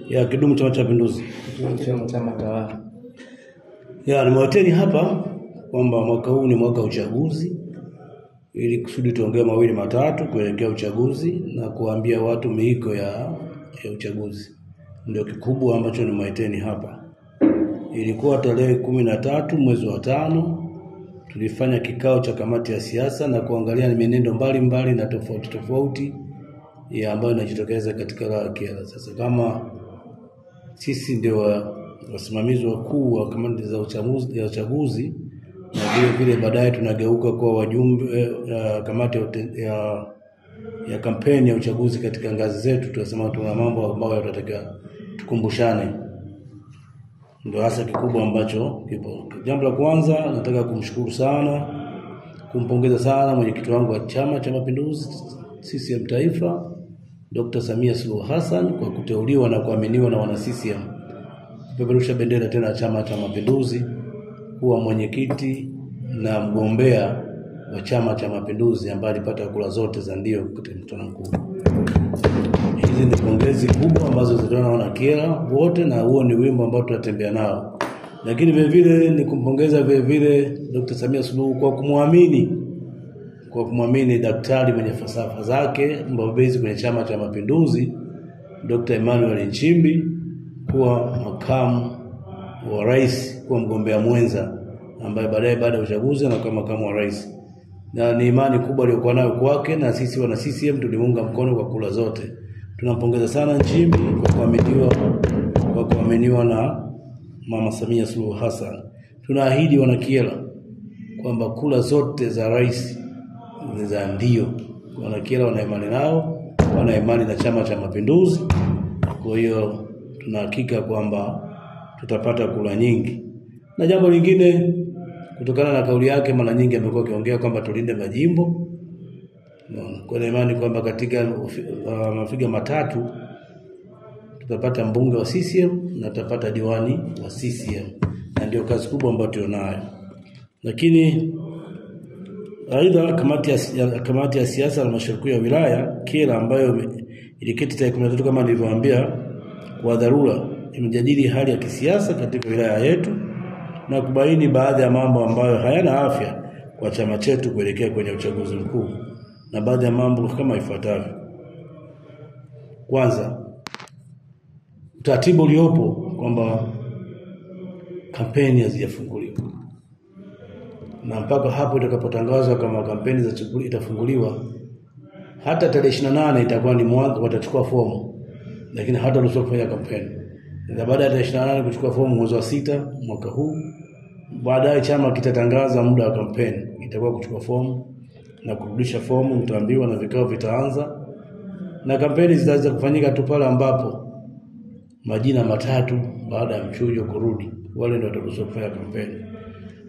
ya Kidumu Chama cha Mapinduzi. Chama tawala. Ya nimewateni hapa kwamba mwaka huu ni mwaka uchaguzi, ili kusudi tuongee mawili matatu kuelekea uchaguzi na kuambia watu miiko ya uchaguzi. Ndio kikubwa ambacho nimewateni hapa. Ilikuwa tarehe 13 mwezi wa 5 tulifanya kikao cha kamati ya siasa na kuangalia ni mienendo mbalimbali na tofauti ya ambayo inajitokeza katika wilaya ya Kyela. Sasa kama sisi ndio wasimamizi wakuu wa kamati za uchaguzi na vile baadaye tunageuka kwa wajumbe kamati ya kampeni ya uchaguzi katika ngazi zetu, tunasema tuna mambo ambayo tunataka tukumbushane. Ndio hasa kikubwa ambacho kipo. Jambo la kwanza nataka kumshukuru sana, kumpongeza sana mwenyekiti wangu wa Chama cha Mapinduzi CCM Taifa, Dr. Samia Suluhu Hassan, kwa kuteuliwa na kuaminiwa na wana CCM kupeperusha bendera tena Chama cha Mapinduzi kuwa mwenyekiti na mgombea wa Chama cha Mapinduzi ambaye alipata kura zote za ndio katika mkutano mkuu. Hizi ni pongezi kubwa ambazo zilitolewa na wana Kyela wote, na huo ni wimbo ambao tutatembea nao. Lakini vile vile ni kumpongeza vile vile Dr. Samia Suluhu kwa kumwamini daktari mwenye falsafa zake, mbobezi kwenye Chama cha Mapinduzi, Dr. Emmanuel Nchimbi kuwa makamu wa rais, kuwa mgombea mwenza ambaye baadaye baada ya uchaguzi na kama makamu wa rais. Na ni imani kubwa aliyokuwa nayo kwake, na sisi wana CCM tulimunga mkono kwa kula zote. Tunampongeza sana Nchimbi kwa kuaminiwa na Mama Samia Suluhu Hassan. Tunaahidi wana Kyela kwamba kula zote za rais ni za ndio. Wana Kyela wana imani nao, wana imani na Chama cha Mapinduzi. Kwa hiyo tunahakika kwamba tutapata kula nyingi. Na jambo lingine, kutokana na kauli yake mara nyingi amekuwa akiongea kwamba tulinde majimbo. Kwa imani kwamba katika mafiga matatu tutapata mbunge wa CCM na tutapata diwani wa CCM, na ndio kazi kubwa ambayo tunayo. Lakini aidha kamati ya siasa na halmashauri ya wilaya Kyela ambayo iliketi tarehe 13 kama nilivyowaambia kwa dharura, imejadili hali ya kisiasa katika wilaya yetu na kubaini baadhi ya mambo ambayo hayana afya kwa chama chetu kuelekea kwenye uchaguzi mkuu, na baadhi ya mambo kama ifuatavyo. Kwanza, utaratibu uliopo kwamba kampeni hazijafunguliwa, na mpaka hapo itakapotangazwa kama kampeni za uchaguzi itafunguliwa, hata tarehe 28 itakuwa ni mwanzo watachukua fomu, lakini hata ruhusa kufanya kampeni. Na baada ya tarehe 28 kuchukua fomu mwezi wa 6 mwaka huu, baadaye chama kitatangaza muda wa kampeni, itakuwa kuchukua fomu na kurudisha fomu, mtaambiwa, na vikao vitaanza, na kampeni zitaanza kufanyika tu pale ambapo majina matatu baada ya mchujo kurudi, wale ndio wataruhusiwa kufanya kampeni.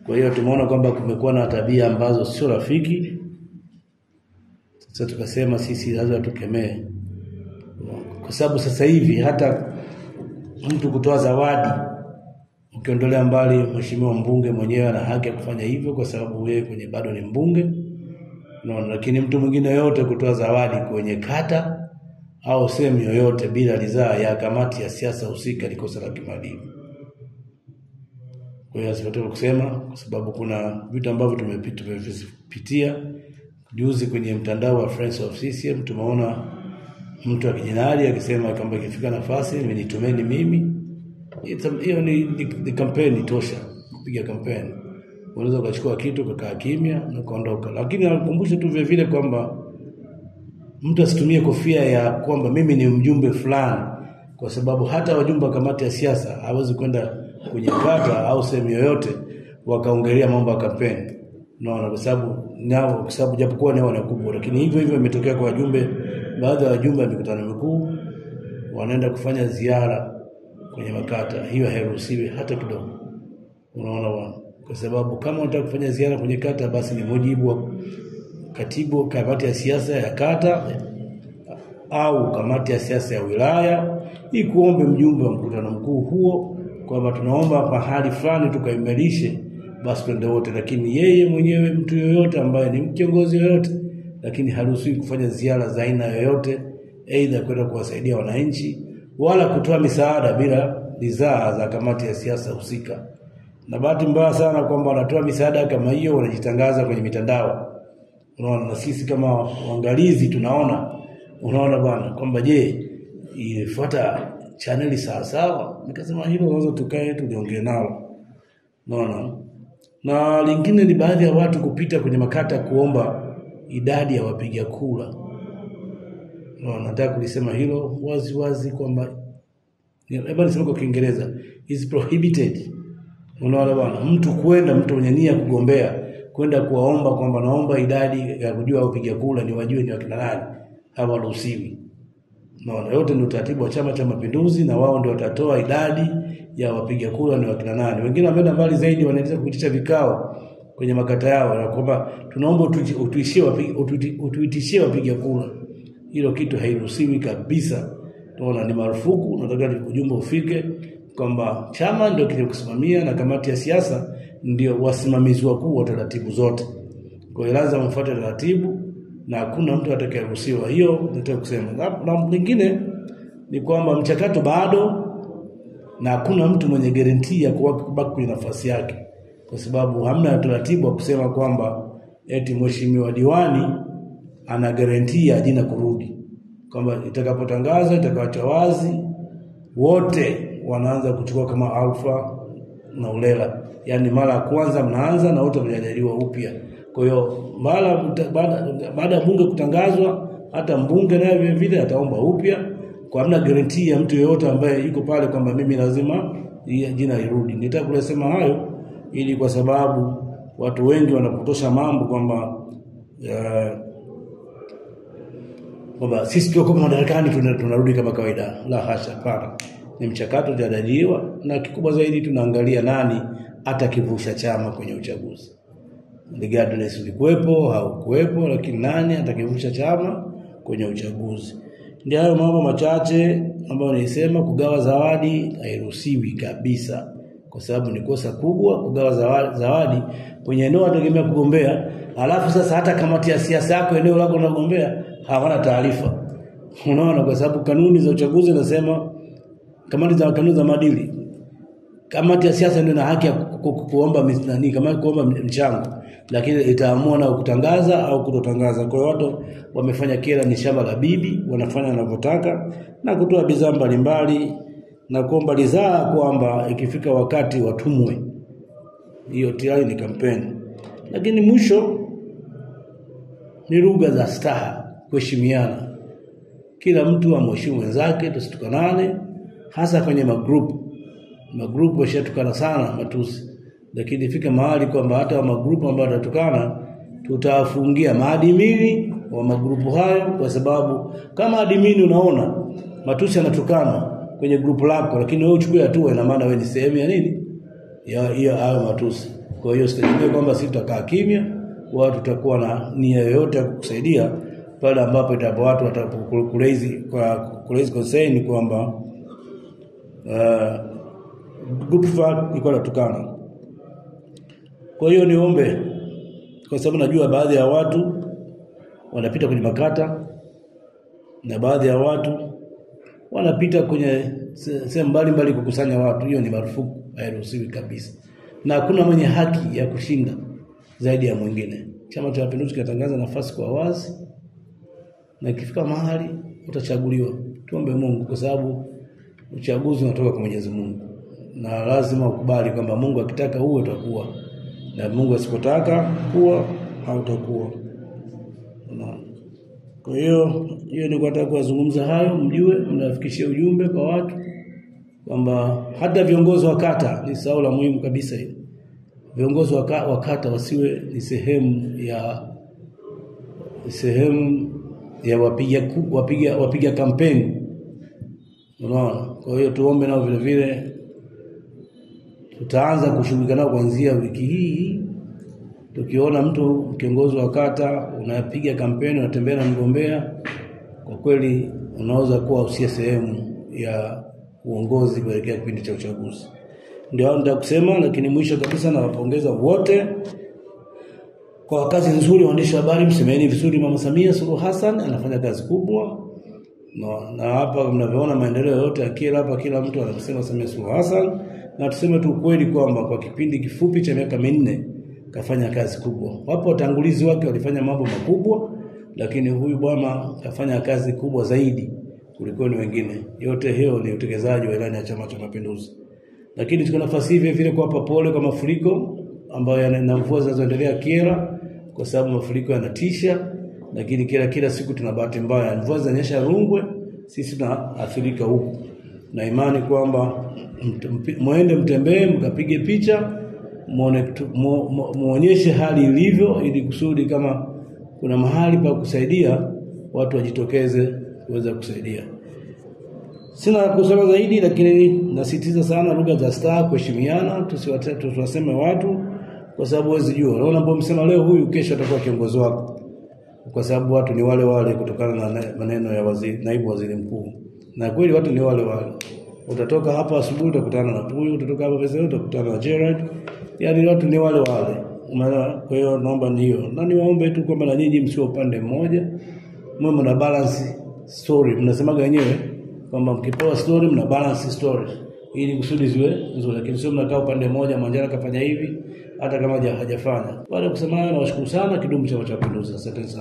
Kwa hiyo tumeona kwamba kumekuwa na tabia ambazo sio rafiki. Sasa tukasema sisi lazima tukemee, kwa sababu sasa hivi hata mtu kutoa zawadi, ukiondolea mbali mheshimiwa mbunge mwenyewe ana haki ya kufanya hivyo kwa sababu yeye kwenye bado ni mbunge, lakini mtu mwingine yote kutoa zawadi kwenye kata au sehemu yoyote bila ridhaa ya kamati ya siasa husika ni kosa la kimaadili. Kwa hiyo sipataka kusema, kwa sababu kuna vitu ambavyo tumepitia juzi kwenye mtandao wa Friends of CCM. Tumeona mtu akijinadi akisema kwamba ikifika nafasi nitumeni mimi. Hiyo ni kampeni tosha, kupiga kampeni. Unaweza ukachukua kitu ukakaa kimya na kuondoka. Lakini nakukumbusha tu vile kwamba mtu asitumie kofia ya kwamba mimi ni mjumbe fulani, kwa sababu hata wajumbe wa kamati ya siasa hawezi kwenda kwenye kata au sehemu yoyote wakaongelea mambo ya kampeni. Kwa sababu japokuwa ni wana kubwa, lakini hivyo imetokea kwa wajumbe, baadhi ya wajumbe wa mikutano mikuu wanaenda kufanya ziara kwenye makata. Hiyo hairuhusiwi hata kidogo. Unaona, kwa sababu kama unataka kufanya ziara kwenye kata, basi ni mujibu wa katibu kamati ya siasa ya kata au kamati ya siasa ya wilaya ikuombe mjumbe wa mkutano mkuu huo kwamba tunaomba mahali fulani tukaimarishe, basi twende wote. Lakini yeye mwenyewe, mtu yoyote ambaye ni kiongozi yoyote, lakini haruhusiwi kufanya ziara za aina yoyote, aidha kwenda kuwasaidia wananchi wala kutoa misaada bila ridhaa za kamati ya siasa husika. Na bahati mbaya sana kwamba wanatoa misaada kama hiyo wanajitangaza kwenye mitandao. Unaona, na sisi kama waangalizi unaona bwana kwamba je, ifuata channel sawa. Nikasema hilo lazima tukae tuliongee nao. Unaona? Na lingine ni baadhi ya watu kupita kwenye makata kuomba idadi ya wapiga kura. Nataka kulisema hilo wazi kwamba niseme kwa Kiingereza is prohibited. Unaona bwana, mtu mwenye nia kugombea kwenda kuwaomba kwamba naomba idadi ya kujua wapiga kura ni wajue ni wakina nani, hawaruhusiwi. Naona yote ni utaratibu wa Chama cha Mapinduzi, na wao ndio watatoa idadi ya wapiga kura ni wakina nani. Wengine wameenda mbali zaidi, wanaendelea kuitisha vikao kwenye makata yao na kwamba tunaomba utuitishie wapiga kura. Hilo kitu hairuhusiwi kabisa. Tunaona ni marufuku. Nataka ujumbe ufike kwamba chama ndio kinachokusimamia na kamati ya siasa ndio wasimamizi wakuu wa taratibu zote. Kwa hiyo lazima mfuate taratibu na hakuna mtu atakayeruhusiwa. Hiyo nataka kusema. Na lingine ni kwamba mchakato bado na hakuna mtu mwenye guarantee ya kubaki kwenye nafasi yake, kwa sababu hamna taratibu wa kusema kwamba eti mheshimiwa diwani ana guarantee ya jina kurudi, kwamba itakapotangaza itakaachwa wazi wote wanaanza kuchukua kama alfa na ulela, yani mara ya kwanza mnaanza na wote mnajadiliwa upya. Kwa hiyo baada ya bunge kutangazwa, hata mbunge naye vile vile ataomba upya, kwa hamna guarantee ya mtu yeyote ambaye yuko pale kwamba mimi lazima jina lirudi. Nitaka kusema hayo ili kwa sababu watu wengi wanapotosha mambo kwamba sisi tuko madarakani tunarudi kama kawaida. La hasha, hapana. Ni mchakato ujadiliwa, na kikubwa zaidi tunaangalia nani atakivusha chama kwenye uchaguzi. Regardless ulikuwepo au kuwepo, lakini nani atakivusha chama kwenye uchaguzi. Ndio hayo mambo machache ambayo nilisema. Kugawa zawadi hairuhusiwi kabisa, kwa sababu ni kosa kubwa kugawa zawadi kwenye eneo unategemea kugombea. Alafu sasa hata kamati ya siasa yako eneo lako unagombea hawana taarifa. Unaona, kwa sababu kanuni za uchaguzi nasema kanuni za maadili, kamati ya siasa ndio ina haki ya kuomba kama kuomba mchango, lakini itaamua na kutangaza au kutotangaza. Kwa hiyo watu wamefanya kila ni shamba la bibi, wanafanya wanavyotaka na kutoa bidhaa mbalimbali na kuomba ridhaa kwamba ikifika wakati watumwe. Hiyo tayari ni kampeni. Lakini mwisho ni lugha za staha, kuheshimiana. Kila mtu amheshimu wenzake, tusitukanane, hasa kwenye magrupu washatukana sana matusi. Lakini ifika mahali kwamba hata magrupu ambayo watatukana tutawafungia maadmini wa magrupu hayo, kwa sababu kama admini unaona matusi yanatukana kwenye grupu lako, lakini wewe uchukue hatua, ina maana wewe ni sehemu ya nini? Ya hayo matusi. Kwa hiyo sitaje kwamba sisi tutakaa kimya, watu tutakuwa na nia yoyote ya kukusaidia pale ambapo itapo watu watakulezi concern kwamba group fact iko natukana. Kwa hiyo niombe, kwa sababu najua baadhi ya watu wanapita kwenye makata na baadhi ya watu wanapita kwenye sehemu mbalimbali kukusanya watu. Hiyo ni marufuku, hairuhusiwi kabisa. Na hakuna mwenye haki ya kushinda zaidi ya mwingine. Chama cha Mapinduzi kinatangaza nafasi kwa wazi, na ikifika mahali utachaguliwa. Tuombe Mungu, kwa sababu uchaguzi unatoka kwa Mwenyezi Mungu, na lazima ukubali kwamba Mungu akitaka uwe utakuwa, na Mungu asipotaka kuwa hautakuwa. Kwa hiyo ni nataka kuzungumza hayo, mjue, mnafikishia ujumbe kwa watu kwamba hata viongozi wa kata ni sawa la muhimu kabisa hili. Viongozi wa kata wasiwe ni sehemu ya wapiga kampeni. Unaona? Kwa hiyo tuombe nao vile vile, tutaanza kushughulika nao kuanzia wiki hii. Tukiona mtu kiongozi wa kata unapiga kampeni, unatembea na mgombea, kwa kweli unaweza kuwa usia sehemu ya uongozi kuelekea kipindi cha uchaguzi. Ndio ndio kusema. Lakini mwisho kabisa nawapongeza wote kwa kazi nzuri. Waandishi wa habari, msemeni vizuri Mama Samia Suluhu Hassan, anafanya kazi kubwa. Na hapa mnavyoona maendeleo yote ya Kyela hapa, kila mtu anasema Samia Suluhu Hassan, na tuseme tu ukweli kwamba kwa kipindi kifupi cha miaka 4 kafanya kazi kubwa. Wapo watangulizi wake walifanya mambo makubwa, lakini huyu bwana kafanya kazi kubwa zaidi kuliko ni wengine. Yote hiyo ni utekelezaji wa ilani ya Chama cha Mapinduzi. Lakini tuko nafasi hivi vile kuwapa pole kwa mafuriko ambayo yana mvua zinazoendelea Kyela, kwa sababu mafuriko yanatisha. Lakini kila siku tuna bahati mbaya, mvua zinanyesha Rungwe, sisi tunaathirika huku. Na imani kwamba muende mtembee, mkapige picha, muonyeshe hali ilivyo, ili kusudi kama kuna mahali pa kusaidia watu wajitokeze kuweza kusaidia. Sina kusema zaidi, lakini nasitiza sana lugha za staha, kuheshimiana, tusiwaseme watu kwa sababu huwezi jua. Unaona mbona msema leo huyu kesho atakuwa kiongozi wako. Kwa sababu watu ni wale wale kutokana na maneno ya naibu waziri mkuu. Na kweli watu ni wale wale. Utatoka hapa asubuhi utakutana na Puyo, utatoka hapa pesa utakutana na Gerard. Yaani watu ni wale wale. Kwa hiyo naomba ndio. Na niwaombe tu kwamba na nyinyi msio upande mmoja. Mwe mna balance story. Mnasemaga wenyewe kwamba mkipewa story mna balance story, ili kusudi ziwe nzuri. Lakini sio mnakaa upande mmoja, Mwanjala kafanya hivi hata kama hajafanya. Baada ya kusema hayo, nawashukuru sana. Kidumu Chama cha Mapinduzi. Asante sana.